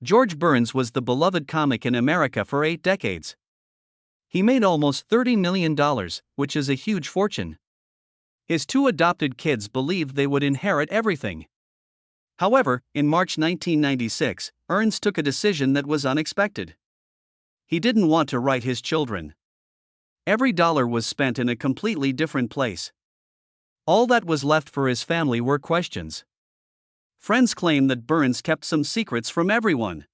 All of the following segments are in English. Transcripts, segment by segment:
George Burns was the beloved comic in America for 8 decades. He made almost $30 million, which is a huge fortune. His 2 adopted kids believed they would inherit everything. However, in March 1996, Burns took a decision that was unexpected. He didn't want to write his children. Every dollar was spent in a completely different place. All that was left for his family were questions. Friends claim that Burns kept some secrets from everyone.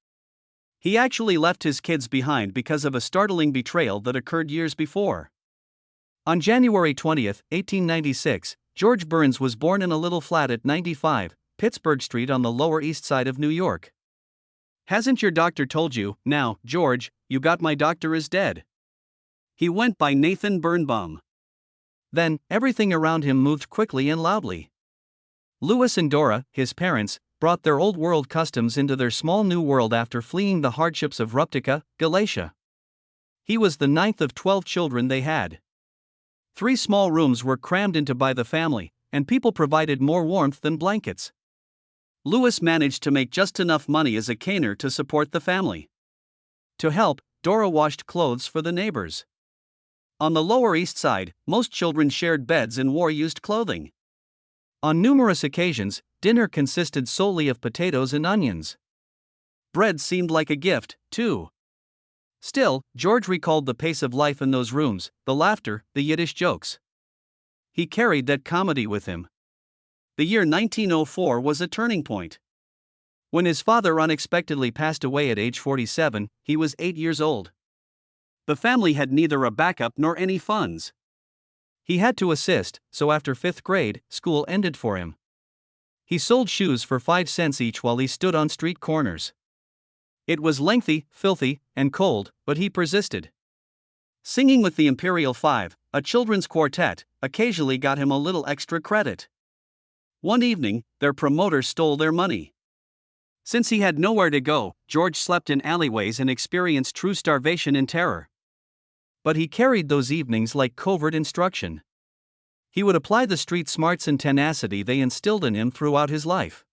He actually left his kids behind because of a startling betrayal that occurred years before. On January 20, 1896, George Burns was born in a little flat at 95 Pittsburgh Street on the Lower East Side of New York. "Hasn't your doctor told you, now, George, you got my doctor is dead?" He went by Nathan Birnbaum. Then, everything around him moved quickly and loudly. Louis and Dora, his parents, brought their old world customs into their small new world after fleeing the hardships of Ruptica, Galatia. He was the 9th of 12 children they had. 3 small rooms were crammed into by the family, and people provided more warmth than blankets. Louis managed to make just enough money as a caner to support the family. To help, Dora washed clothes for the neighbors. On the Lower East Side, most children shared beds and wore used clothing. On numerous occasions, dinner consisted solely of potatoes and onions. Bread seemed like a gift, too. Still, George recalled the pace of life in those rooms, the laughter, the Yiddish jokes. He carried that comedy with him. The year 1904 was a turning point. When his father unexpectedly passed away at age 47, he was 8 years old. The family had neither a backup nor any funds. He had to assist, so after 5th grade, school ended for him. He sold shoes for 5 cents each while he stood on street corners. It was lengthy, filthy, and cold, but he persisted. Singing with the Imperial Five, a children's quartet, occasionally got him a little extra credit. One evening, their promoter stole their money. Since he had nowhere to go, George slept in alleyways and experienced true starvation and terror. But he carried those evenings like covert instruction. He would apply the street smarts and tenacity they instilled in him throughout his life.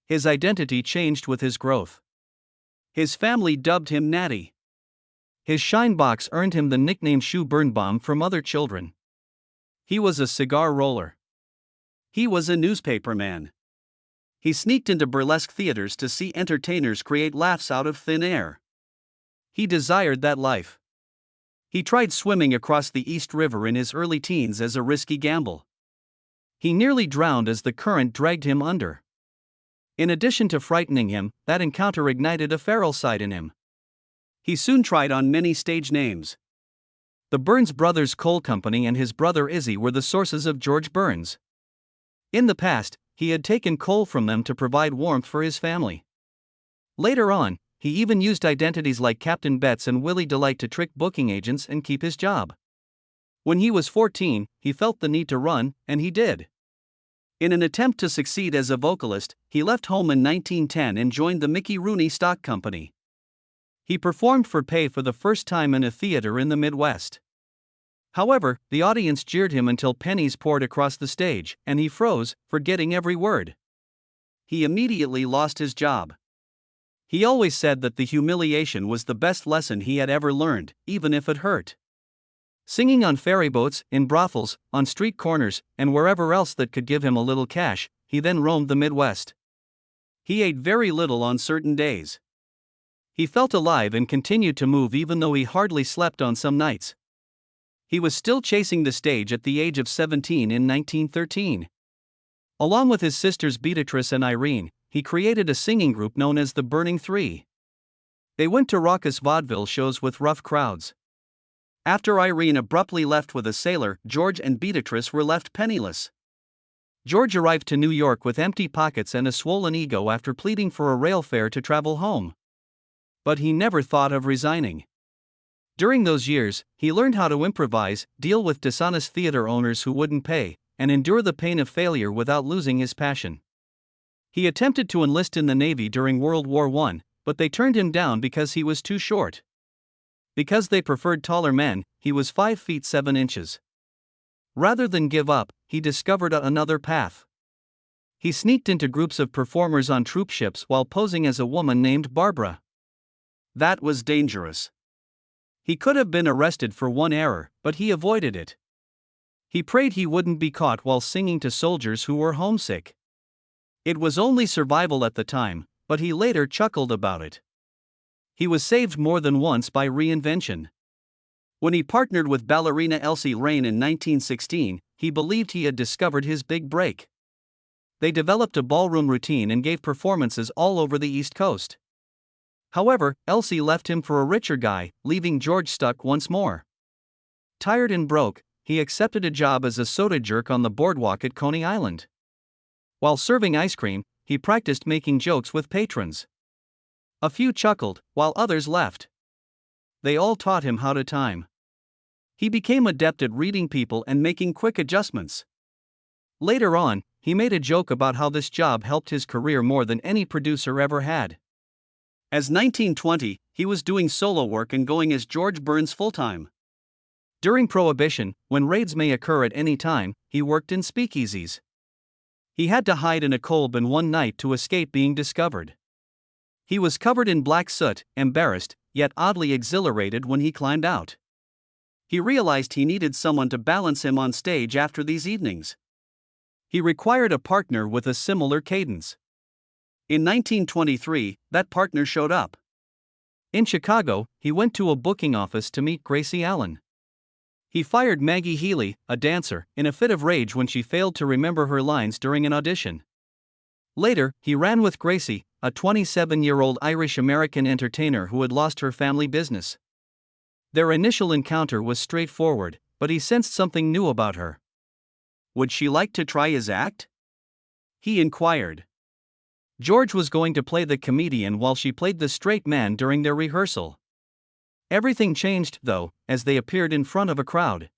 His identity changed with his growth. His family dubbed him Natty. His shine box earned him the nickname Shoe Birnbaum from other children. He was a cigar roller. He was a newspaperman. He sneaked into burlesque theaters to see entertainers create laughs out of thin air. He desired that life. He tried swimming across the East River in his early teens as a risky gamble. He nearly drowned as the current dragged him under. In addition to frightening him, that encounter ignited a feral side in him. He soon tried on many stage names. The Burns Brothers Coal Company and his brother Izzy were the sources of George Burns. In the past, he had taken coal from them to provide warmth for his family. Later on, he even used identities like Captain Betts and Willie Delight to trick booking agents and keep his job. When he was 14, he felt the need to run, and he did. In an attempt to succeed as a vocalist, he left home in 1910 and joined the Mickey Rooney Stock Company. He performed for pay for the first time in a theater in the Midwest. However, the audience jeered him until pennies poured across the stage, and he froze, forgetting every word. He immediately lost his job. He always said that the humiliation was the best lesson he had ever learned, even if it hurt. Singing on ferryboats, in brothels, on street corners, and wherever else that could give him a little cash, he then roamed the Midwest. He ate very little on certain days. He felt alive and continued to move even though he hardly slept on some nights. He was still chasing the stage at the age of 17 in 1913. Along with his sisters Beatrice and Irene, he created a singing group known as the Burning Three. They went to raucous vaudeville shows with rough crowds. After Irene abruptly left with a sailor, George and Beatrice were left penniless. George arrived to New York with empty pockets and a swollen ego after pleading for a rail fare to travel home. But he never thought of resigning. During those years, he learned how to improvise, deal with dishonest theater owners who wouldn't pay, and endure the pain of failure without losing his passion. He attempted to enlist in the Navy during World War I, but they turned him down because he was too short. Because they preferred taller men, he was 5 feet 7 inches. Rather than give up, he discovered another path. He sneaked into groups of performers on troop ships while posing as a woman named Barbara. That was dangerous. He could have been arrested for one error, but he avoided it. He prayed he wouldn't be caught while singing to soldiers who were homesick. It was only survival at the time, but he later chuckled about it. He was saved more than once by reinvention. When he partnered with ballerina Elsie Rain in 1916, he believed he had discovered his big break. They developed a ballroom routine and gave performances all over the East Coast. However, Elsie left him for a richer guy, leaving George stuck once more. Tired and broke, he accepted a job as a soda jerk on the boardwalk at Coney Island. While serving ice cream, he practiced making jokes with patrons. A few chuckled, while others laughed. They all taught him how to time. He became adept at reading people and making quick adjustments. Later on, he made a joke about how this job helped his career more than any producer ever had. As 1920, he was doing solo work and going as George Burns full-time. During Prohibition, when raids may occur at any time, he worked in speakeasies. He had to hide in a coal bin one night to escape being discovered. He was covered in black soot, embarrassed, yet oddly exhilarated when he climbed out. He realized he needed someone to balance him on stage after these evenings. He required a partner with a similar cadence. In 1923, that partner showed up. In Chicago, he went to a booking office to meet Gracie Allen. He fired Maggie Healy, a dancer, in a fit of rage when she failed to remember her lines during an audition. Later, he ran with Gracie, a 27-year-old Irish-American entertainer who had lost her family business. Their initial encounter was straightforward, but he sensed something new about her. Would she like to try his act? He inquired. George was going to play the comedian while she played the straight man during their rehearsal. Everything changed, though, as they appeared in front of a crowd.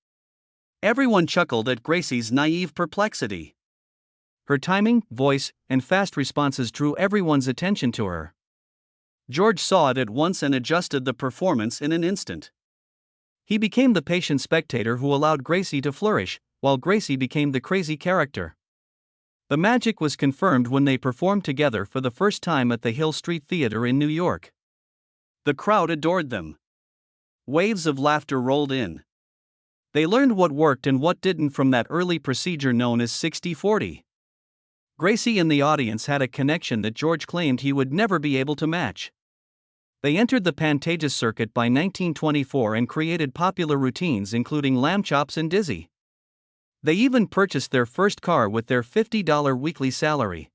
Everyone chuckled at Gracie's naive perplexity. Her timing, voice, and fast responses drew everyone's attention to her. George saw it at once and adjusted the performance in an instant. He became the patient spectator who allowed Gracie to flourish, while Gracie became the crazy character. The magic was confirmed when they performed together for the first time at the Hill Street Theater in New York. The crowd adored them. Waves of laughter rolled in. They learned what worked and what didn't from that early procedure known as 60-40. Gracie and the audience had a connection that George claimed he would never be able to match. They entered the Pantages circuit by 1924 and created popular routines including Lamb Chops and Dizzy. They even purchased their first car with their $50 weekly salary.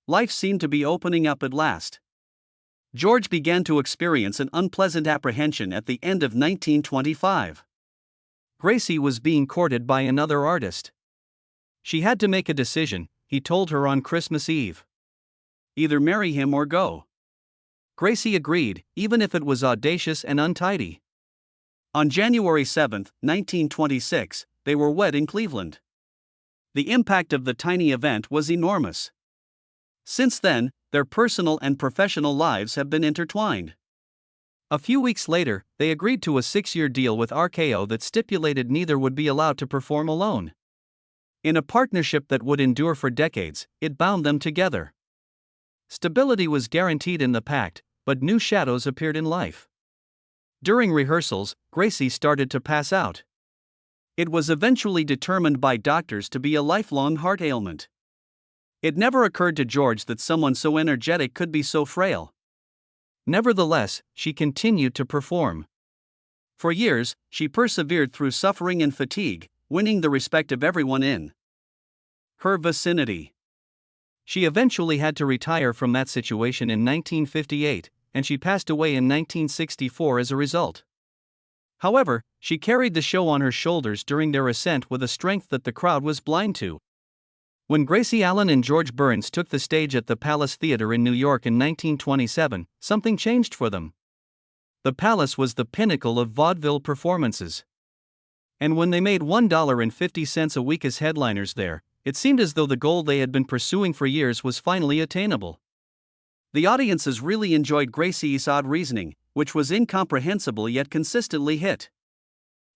Life seemed to be opening up at last. George began to experience an unpleasant apprehension at the end of 1925. Gracie was being courted by another artist. She had to make a decision, he told her on Christmas Eve. Either marry him or go. Gracie agreed, even if it was audacious and untidy. On January 7, 1926, they were wed in Cleveland. The impact of the tiny event was enormous. Since then, their personal and professional lives have been intertwined. A few weeks later, they agreed to a 6-year deal with RKO that stipulated neither would be allowed to perform alone. In a partnership that would endure for decades, it bound them together. Stability was guaranteed in the pact, but new shadows appeared in life. During rehearsals, Gracie started to pass out. It was eventually determined by doctors to be a lifelong heart ailment. It never occurred to George that someone so energetic could be so frail. Nevertheless, she continued to perform. For years, she persevered through suffering and fatigue, winning the respect of everyone in her vicinity. She eventually had to retire from that situation in 1958, and she passed away in 1964 as a result. However, she carried the show on her shoulders during their ascent with a strength that the crowd was blind to. When Gracie Allen and George Burns took the stage at the Palace Theater in New York in 1927, something changed for them. The Palace was the pinnacle of vaudeville performances. And when they made $1.50 a week as headliners there, it seemed as though the goal they had been pursuing for years was finally attainable. The audiences really enjoyed Gracie's odd reasoning, which was incomprehensible yet consistently hit.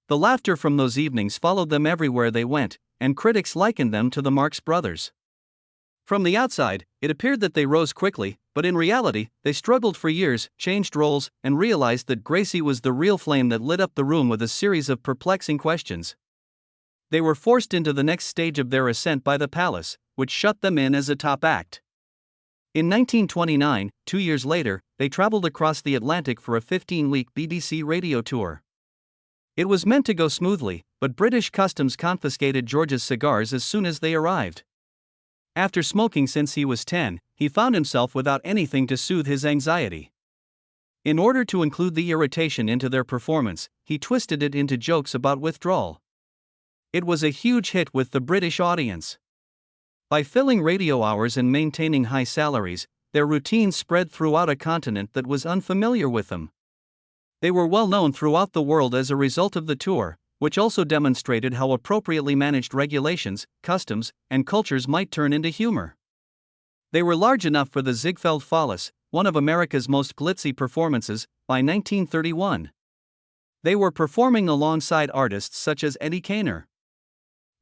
The laughter from those evenings followed them everywhere they went, and critics likened them to the Marx Brothers. From the outside, it appeared that they rose quickly, but in reality, they struggled for years, changed roles, and realized that Gracie was the real flame that lit up the room with a series of perplexing questions. They were forced into the next stage of their ascent by the palace, which shut them in as a top act. In 1929, 2 years later, they traveled across the Atlantic for a 15-week BBC radio tour. It was meant to go smoothly, but British customs confiscated George's cigars as soon as they arrived. After smoking since he was 10, he found himself without anything to soothe his anxiety. In order to include the irritation into their performance, he twisted it into jokes about withdrawal. It was a huge hit with the British audience. By filling radio hours and maintaining high salaries, their routine spread throughout a continent that was unfamiliar with them. They were well known throughout the world as a result of the tour, which also demonstrated how appropriately managed regulations, customs, and cultures might turn into humor. They were large enough for the Ziegfeld Follies, one of America's most glitzy performances, by 1931. They were performing alongside artists such as Eddie Kaner.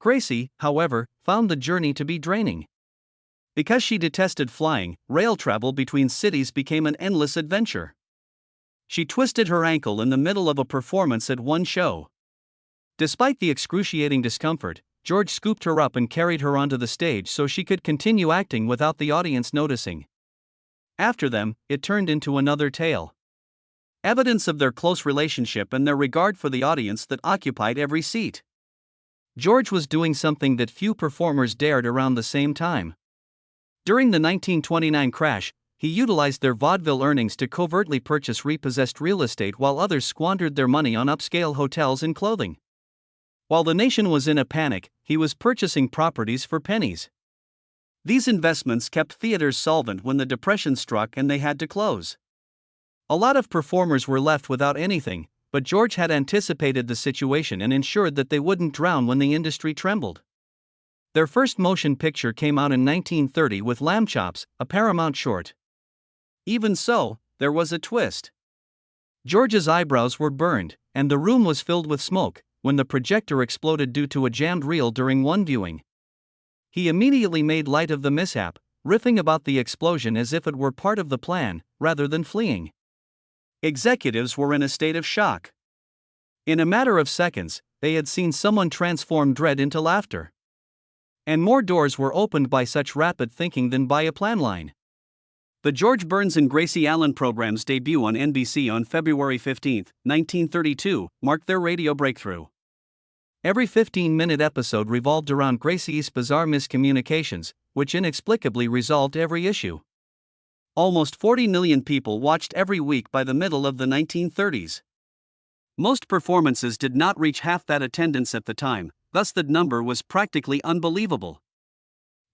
Gracie, however, found the journey to be draining. Because she detested flying, rail travel between cities became an endless adventure. She twisted her ankle in the middle of a performance at one show. Despite the excruciating discomfort, George scooped her up and carried her onto the stage so she could continue acting without the audience noticing. After them, it turned into another tale. Evidence of their close relationship and their regard for the audience that occupied every seat. George was doing something that few performers dared around the same time. During the 1929 crash, he utilized their vaudeville earnings to covertly purchase repossessed real estate while others squandered their money on upscale hotels and clothing. While the nation was in a panic, he was purchasing properties for pennies. These investments kept theaters solvent when the Depression struck and they had to close. A lot of performers were left without anything, but George had anticipated the situation and ensured that they wouldn't drown when the industry trembled. Their first motion picture came out in 1930 with Lamb Chops, a Paramount short. Even so, there was a twist. George's eyebrows were burned, and the room was filled with smoke, when the projector exploded due to a jammed reel during one viewing. He immediately made light of the mishap, riffing about the explosion as if it were part of the plan, rather than fleeing. Executives were in a state of shock. In a matter of seconds, they had seen someone transform dread into laughter. And more doors were opened by such rapid thinking than by a plan line. The George Burns and Gracie Allen program's debut on NBC on February 15, 1932, marked their radio breakthrough. Every 15-minute episode revolved around Gracie's bizarre miscommunications, which inexplicably resolved every issue. Almost 40 million people watched every week by the middle of the 1930s. Most performances did not reach half that attendance at the time, thus the number was practically unbelievable.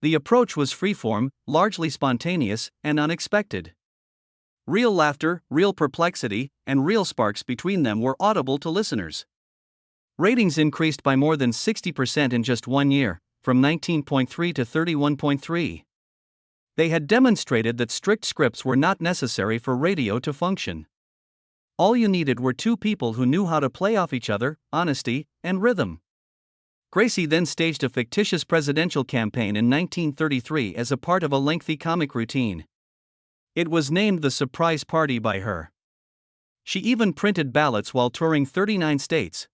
The approach was freeform, largely spontaneous, and unexpected. Real laughter, real perplexity, and real sparks between them were audible to listeners. Ratings increased by more than 60% in just 1 year, from 19.3 to 31.3. They had demonstrated that strict scripts were not necessary for radio to function. All you needed were two people who knew how to play off each other, honesty, and rhythm. Gracie then staged a fictitious presidential campaign in 1933 as a part of a lengthy comic routine. It was named the Surprise Party by her. She even printed ballots while touring 39 states.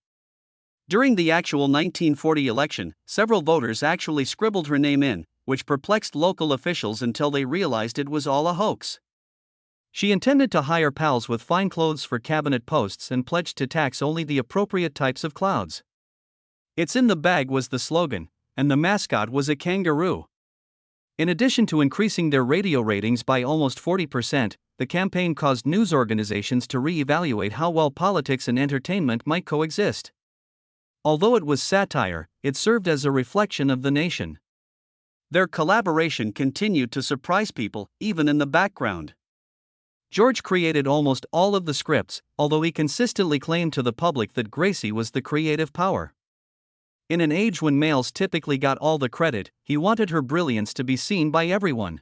During the actual 1940 election, several voters actually scribbled her name in, which perplexed local officials until they realized it was all a hoax. She intended to hire pals with fine clothes for cabinet posts and pledged to tax only the appropriate types of clouds. "It's in the bag" was the slogan, and the mascot was a kangaroo. In addition to increasing their radio ratings by almost 40%, the campaign caused news organizations to re-evaluate how well politics and entertainment might coexist. Although it was satire, it served as a reflection of the nation. Their collaboration continued to surprise people, even in the background. George created almost all of the scripts, although he consistently claimed to the public that Gracie was the creative power. In an age when males typically got all the credit, he wanted her brilliance to be seen by everyone.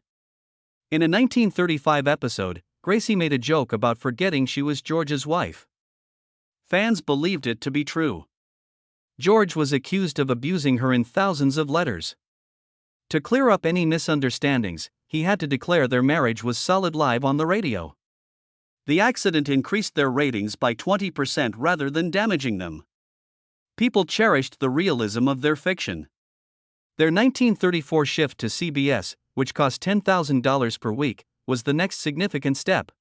In a 1935 episode, Gracie made a joke about forgetting she was George's wife. Fans believed it to be true. George was accused of abusing her in thousands of letters. To clear up any misunderstandings, he had to declare their marriage was solid live on the radio. The accident increased their ratings by 20% rather than damaging them. People cherished the realism of their fiction. Their 1934 shift to CBS, which cost $10,000 per week, was the next significant step.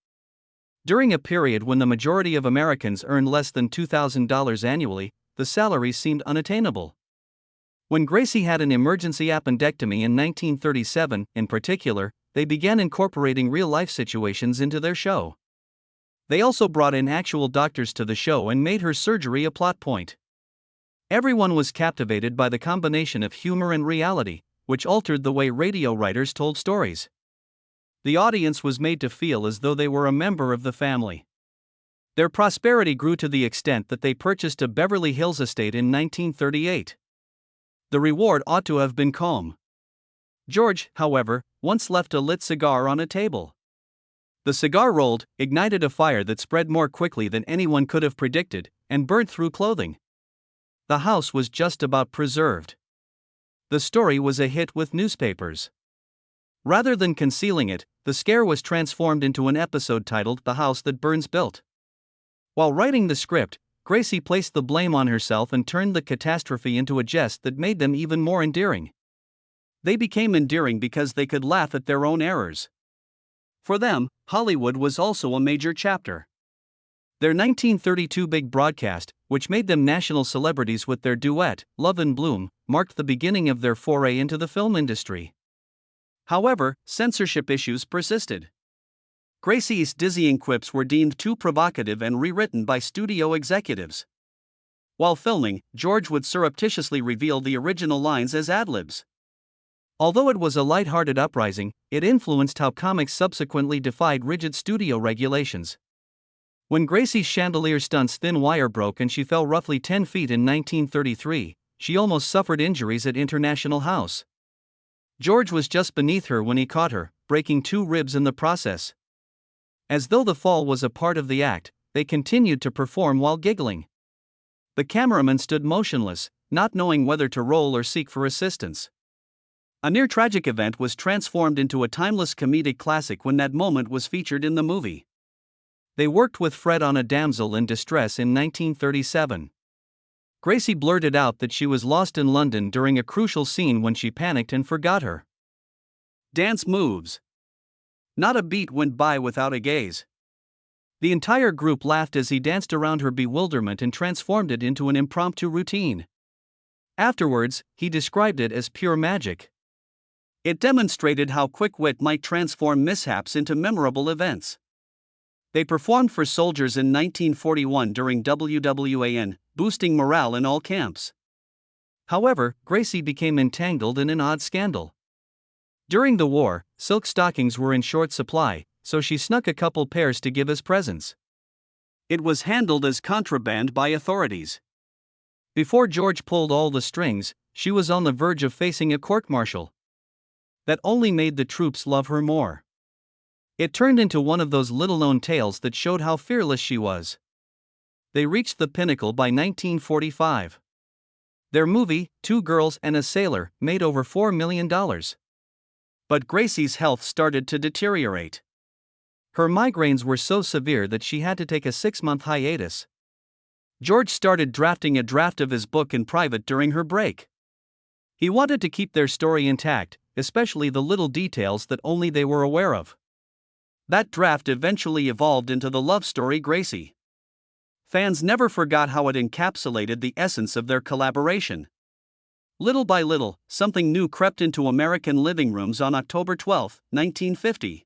During a period when the majority of Americans earned less than $2,000 annually, the salaries seemed unattainable. When Gracie had an emergency appendectomy in 1937, in particular, they began incorporating real-life situations into their show. They also brought in actual doctors to the show and made her surgery a plot point. Everyone was captivated by the combination of humor and reality, which altered the way radio writers told stories. The audience was made to feel as though they were a member of the family. Their prosperity grew to the extent that they purchased a Beverly Hills estate in 1938. The reward ought to have been calm. George, however, once left a lit cigar on a table. The cigar rolled, ignited a fire that spread more quickly than anyone could have predicted, and burned through clothing. The house was just about preserved. The story was a hit with newspapers. Rather than concealing it, the scare was transformed into an episode titled The House That Burns Built. While writing the script, Gracie placed the blame on herself and turned the catastrophe into a jest that made them even more endearing. They became endearing because they could laugh at their own errors. For them, Hollywood was also a major chapter. Their 1932 big broadcast, which made them national celebrities with their duet, Love and Bloom, marked the beginning of their foray into the film industry. However, censorship issues persisted. Gracie's dizzying quips were deemed too provocative and rewritten by studio executives. While filming, George would surreptitiously reveal the original lines as ad-libs. Although it was a light-hearted uprising, it influenced how comics subsequently defied rigid studio regulations. When Gracie's chandelier stunt's thin wire broke and she fell roughly 10 feet in 1933, she almost suffered injuries at International House. George was just beneath her when he caught her, breaking 2 ribs in the process. As though the fall was a part of the act, they continued to perform while giggling. The cameraman stood motionless, not knowing whether to roll or seek for assistance. A near-tragic event was transformed into a timeless comedic classic when that moment was featured in the movie. They worked with Fred on A Damsel in Distress in 1937. Gracie blurted out that she was lost in London during a crucial scene when she panicked and forgot her dance moves. Not a beat went by without a gaze. The entire group laughed as he danced around her bewilderment and transformed it into an impromptu routine. Afterwards, he described it as pure magic. It demonstrated how quick wit might transform mishaps into memorable events. They performed for soldiers in 1941 during WWAN, boosting morale in all camps. However, Gracie became entangled in an odd scandal. During the war, silk stockings were in short supply, so she snuck a couple pairs to give as presents. It was handled as contraband by authorities. Before George pulled all the strings, she was on the verge of facing a court-martial. That only made the troops love her more. It turned into one of those little-known tales that showed how fearless she was. They reached the pinnacle by 1945. Their movie, 2 Girls and a Sailor, made over $4 million. But Gracie's health started to deteriorate. Her migraines were so severe that she had to take a 6-month hiatus. George started drafting a draft of his book in private during her break. He wanted to keep their story intact, especially the little details that only they were aware of. That draft eventually evolved into the love story Gracie. Fans never forgot how it encapsulated the essence of their collaboration. Little by little, something new crept into American living rooms on October 12, 1950.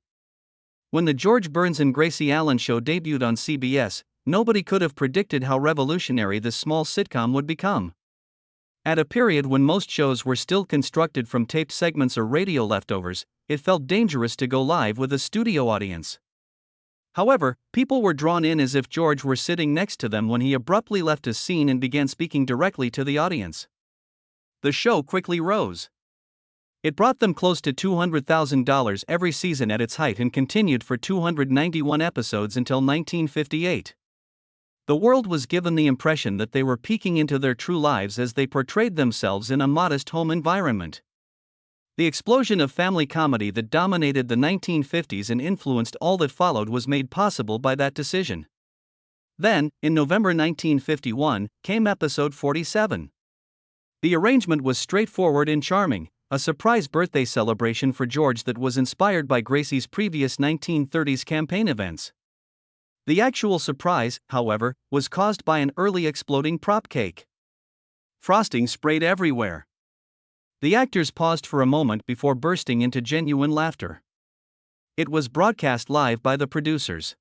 When the George Burns and Gracie Allen show debuted on CBS, nobody could have predicted how revolutionary this small sitcom would become. At a period when most shows were still constructed from taped segments or radio leftovers, it felt dangerous to go live with a studio audience. However, people were drawn in as if George were sitting next to them when he abruptly left a scene and began speaking directly to the audience. The show quickly rose. It brought them close to $200,000 every season at its height and continued for 291 episodes until 1958. The world was given the impression that they were peeking into their true lives as they portrayed themselves in a modest home environment. The explosion of family comedy that dominated the 1950s and influenced all that followed was made possible by that decision. Then, in November 1951, came episode 47. The arrangement was straightforward and charming, a surprise birthday celebration for George that was inspired by Gracie's previous 1930s campaign events. The actual surprise, however, was caused by an early exploding prop cake. Frosting sprayed everywhere. The actors paused for a moment before bursting into genuine laughter. It was broadcast live by the producers.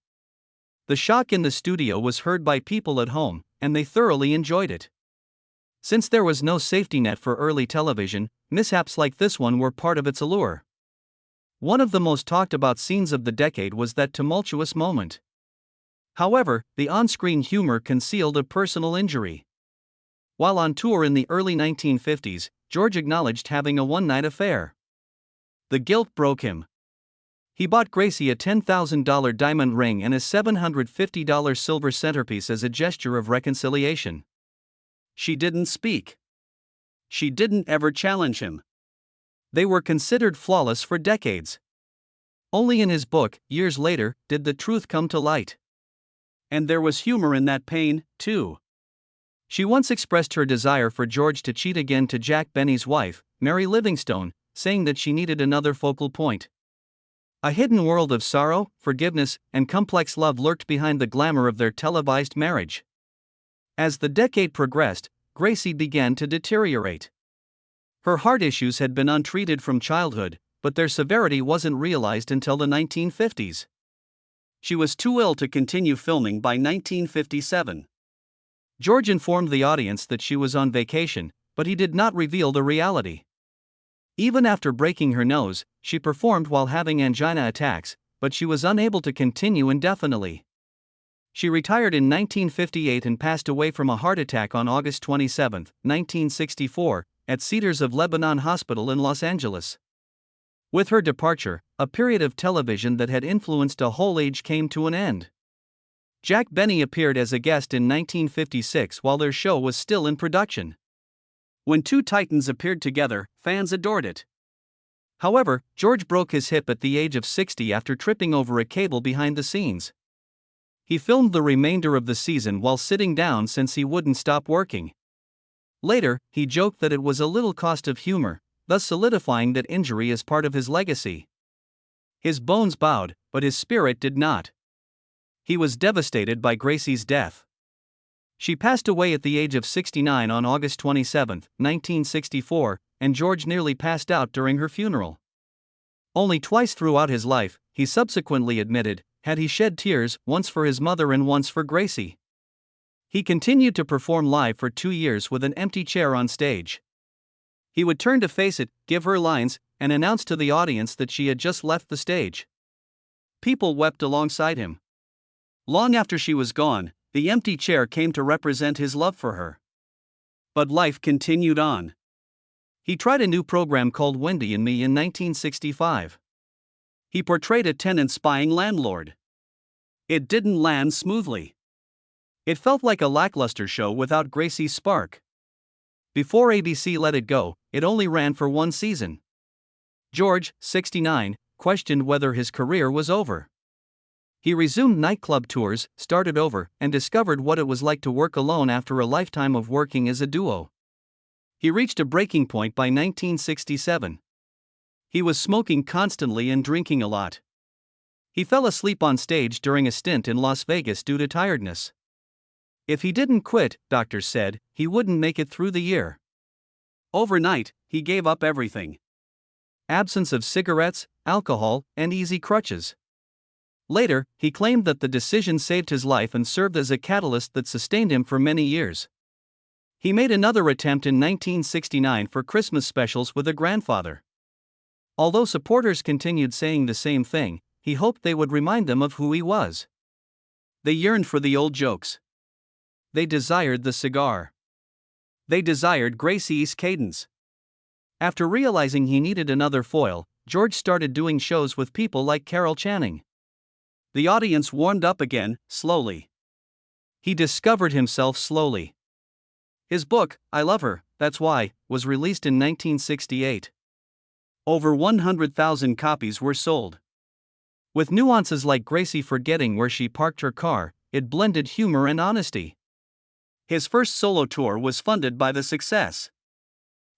The shock in the studio was heard by people at home, and they thoroughly enjoyed it. Since there was no safety net for early television, mishaps like this one were part of its allure. One of the most talked about scenes of the decade was that tumultuous moment. However, the on-screen humor concealed a personal injury. While on tour in the early 1950s, George acknowledged having a one-night affair. The guilt broke him. He bought Gracie a $10,000 diamond ring and a $750 silver centerpiece as a gesture of reconciliation. She didn't speak. She didn't ever challenge him. They were considered flawless for decades. Only in his book, years later, did the truth come to light. And there was humor in that pain, too. She once expressed her desire for George to cheat again to Jack Benny's wife, Mary Livingstone, saying that she needed another focal point. A hidden world of sorrow, forgiveness, and complex love lurked behind the glamour of their televised marriage. As the decade progressed, Gracie began to deteriorate. Her heart issues had been untreated from childhood, but their severity wasn't realized until the 1950s. She was too ill to continue filming by 1957. George informed the audience that she was on vacation, but he did not reveal the reality. Even after breaking her nose, she performed while having angina attacks, but she was unable to continue indefinitely. She retired in 1958 and passed away from a heart attack on August 27, 1964, at Cedars of Lebanon Hospital in Los Angeles. With her departure, a period of television that had influenced a whole age came to an end. Jack Benny appeared as a guest in 1956 while their show was still in production. When two titans appeared together, fans adored it. However, George broke his hip at the age of 60 after tripping over a cable behind the scenes. He filmed the remainder of the season while sitting down since he wouldn't stop working. Later, he joked that it was a little cost of humor, thus solidifying that injury as part of his legacy. His bones bowed, but his spirit did not. He was devastated by Gracie's death. She passed away at the age of 69 on August 27, 1964, and George nearly passed out during her funeral. Only twice throughout his life, he subsequently admitted, had he shed tears, once for his mother and once for Gracie. He continued to perform live for 2 years with an empty chair on stage. He would turn to face it, give her lines, and announce to the audience that she had just left the stage. People wept alongside him. Long after she was gone, the empty chair came to represent his love for her. But life continued on. He tried a new program called Wendy and Me in 1965. He portrayed a tenant-spying landlord. It didn't land smoothly. It felt like a lackluster show without Gracie's spark. Before ABC let it go, it only ran for 1 season. George, 69, questioned whether his career was over. He resumed nightclub tours, started over, and discovered what it was like to work alone after a lifetime of working as a duo. He reached a breaking point by 1967. He was smoking constantly and drinking a lot. He fell asleep on stage during a stint in Las Vegas due to tiredness. If he didn't quit, doctors said, he wouldn't make it through the year. Overnight, he gave up everything. Absence of cigarettes, alcohol, and easy crutches. Later, he claimed that the decision saved his life and served as a catalyst that sustained him for many years. He made another attempt in 1969 for Christmas specials with a grandfather. Although supporters continued saying the same thing, he hoped they would remind them of who he was. They yearned for the old jokes. They desired the cigar. They desired Gracie's cadence. After realizing he needed another foil, George started doing shows with people like Carol Channing. The audience warmed up again, slowly. He discovered himself slowly. His book, I Love Her, That's Why, was released in 1968. Over 100,000 copies were sold. With nuances like Gracie forgetting where she parked her car, it blended humor and honesty. His first solo tour was funded by the success.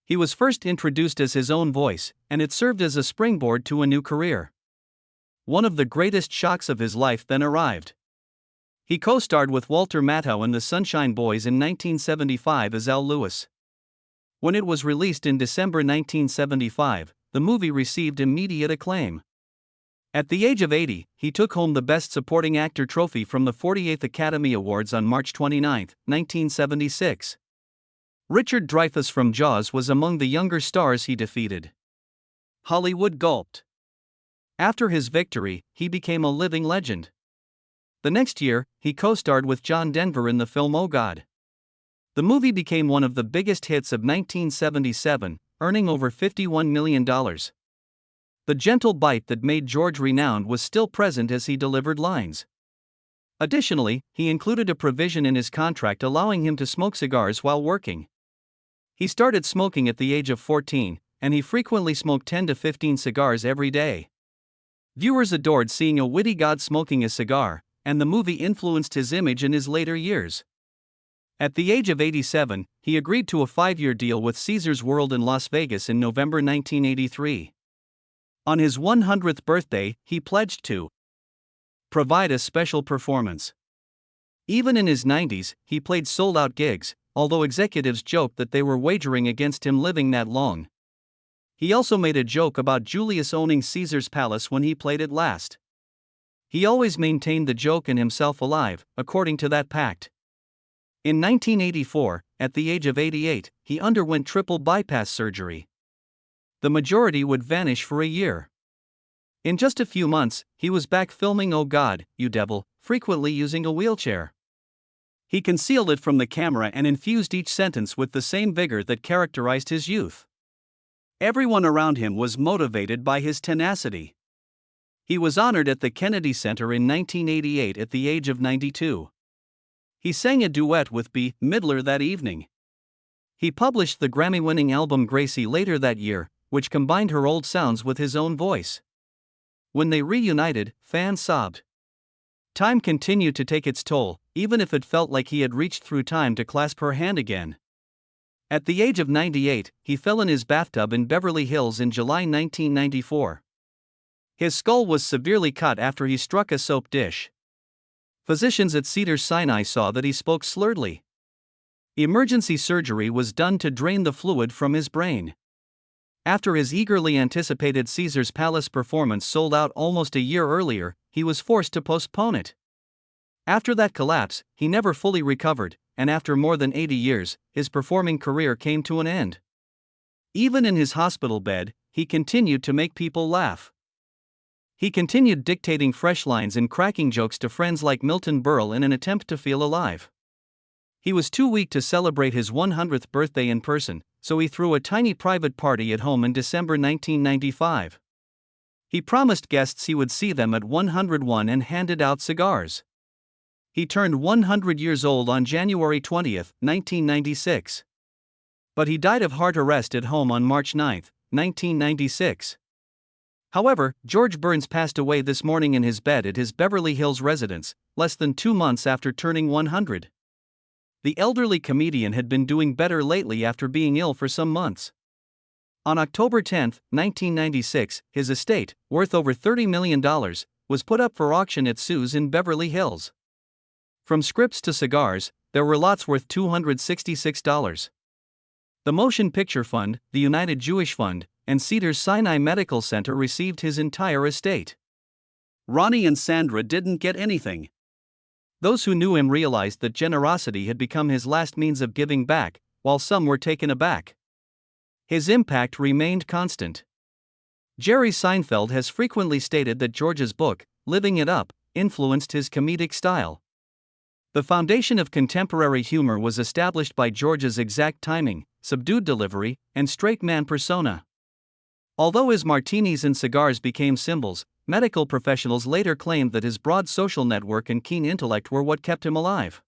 He was first introduced as his own voice, and it served as a springboard to a new career. One of the greatest shocks of his life then arrived. He co-starred with Walter Matthau in The Sunshine Boys in 1975 as Al Lewis. When it was released in December 1975, the movie received immediate acclaim. At the age of 80, he took home the Best Supporting Actor trophy from the 48th Academy Awards on March 29, 1976. Richard Dreyfuss from Jaws was among the younger stars he defeated. Hollywood gulped. After his victory, he became a living legend. The next year, he co-starred with John Denver in the film Oh God. The movie became one of the biggest hits of 1977, earning over $51 million. The gentle bite that made George renowned was still present as he delivered lines. Additionally, he included a provision in his contract allowing him to smoke cigars while working. He started smoking at the age of 14, and he frequently smoked 10 to 15 cigars every day. Viewers adored seeing a witty god smoking a cigar, and the movie influenced his image in his later years. At the age of 87, he agreed to a 5-year deal with Caesars World in Las Vegas in November 1983. On his 100th birthday, he pledged to provide a special performance. Even in his 90s, he played sold-out gigs, although executives joked that they were wagering against him living that long. He also made a joke about Julius owning Caesar's Palace when he played it last. He always maintained the joke and himself alive, according to that pact. In 1984, at the age of 88, he underwent triple bypass surgery. The majority would vanish for a year. In just a few months, he was back filming Oh God, You Devil, frequently using a wheelchair. He concealed it from the camera and infused each sentence with the same vigor that characterized his youth. Everyone around him was motivated by his tenacity. He was honored at the Kennedy Center in 1988 at the age of 92. He sang a duet with Bette Midler that evening. He published the Grammy-winning album Gracie later that year, which combined her old sounds with his own voice. When they reunited, fans sobbed. Time continued to take its toll, even if it felt like he had reached through time to clasp her hand again. At the age of 98, he fell in his bathtub in Beverly Hills in July 1994. His skull was severely cut after he struck a soap dish. Physicians at Cedars-Sinai saw that he spoke slurredly. Emergency surgery was done to drain the fluid from his brain. After his eagerly anticipated Caesars Palace performance sold out almost a year earlier, he was forced to postpone it. After that collapse, he never fully recovered, and after more than 80 years, his performing career came to an end. Even in his hospital bed, he continued to make people laugh. He continued dictating fresh lines and cracking jokes to friends like Milton Berle in an attempt to feel alive. He was too weak to celebrate his 100th birthday in person, so he threw a tiny private party at home in December 1995. He promised guests he would see them at 101 and handed out cigars. He turned 100 years old on January 20, 1996. But he died of heart arrest at home on March 9, 1996. However, George Burns passed away this morning in his bed at his Beverly Hills residence, less than 2 months after turning 100. The elderly comedian had been doing better lately after being ill for some months. On October 10, 1996, his estate, worth over $30 million, was put up for auction at Sue's in Beverly Hills. From scripts to cigars, there were lots worth $266. The Motion Picture Fund, the United Jewish Fund, and Cedars-Sinai Medical Center received his entire estate. Ronnie and Sandra didn't get anything. Those who knew him realized that generosity had become his last means of giving back, while some were taken aback. His impact remained constant. Jerry Seinfeld has frequently stated that George's book, Living It Up, influenced his comedic style. The foundation of contemporary humor was established by George's exact timing, subdued delivery, and straight man persona. Although his martinis and cigars became symbols, medical professionals later claimed that his broad social network and keen intellect were what kept him alive.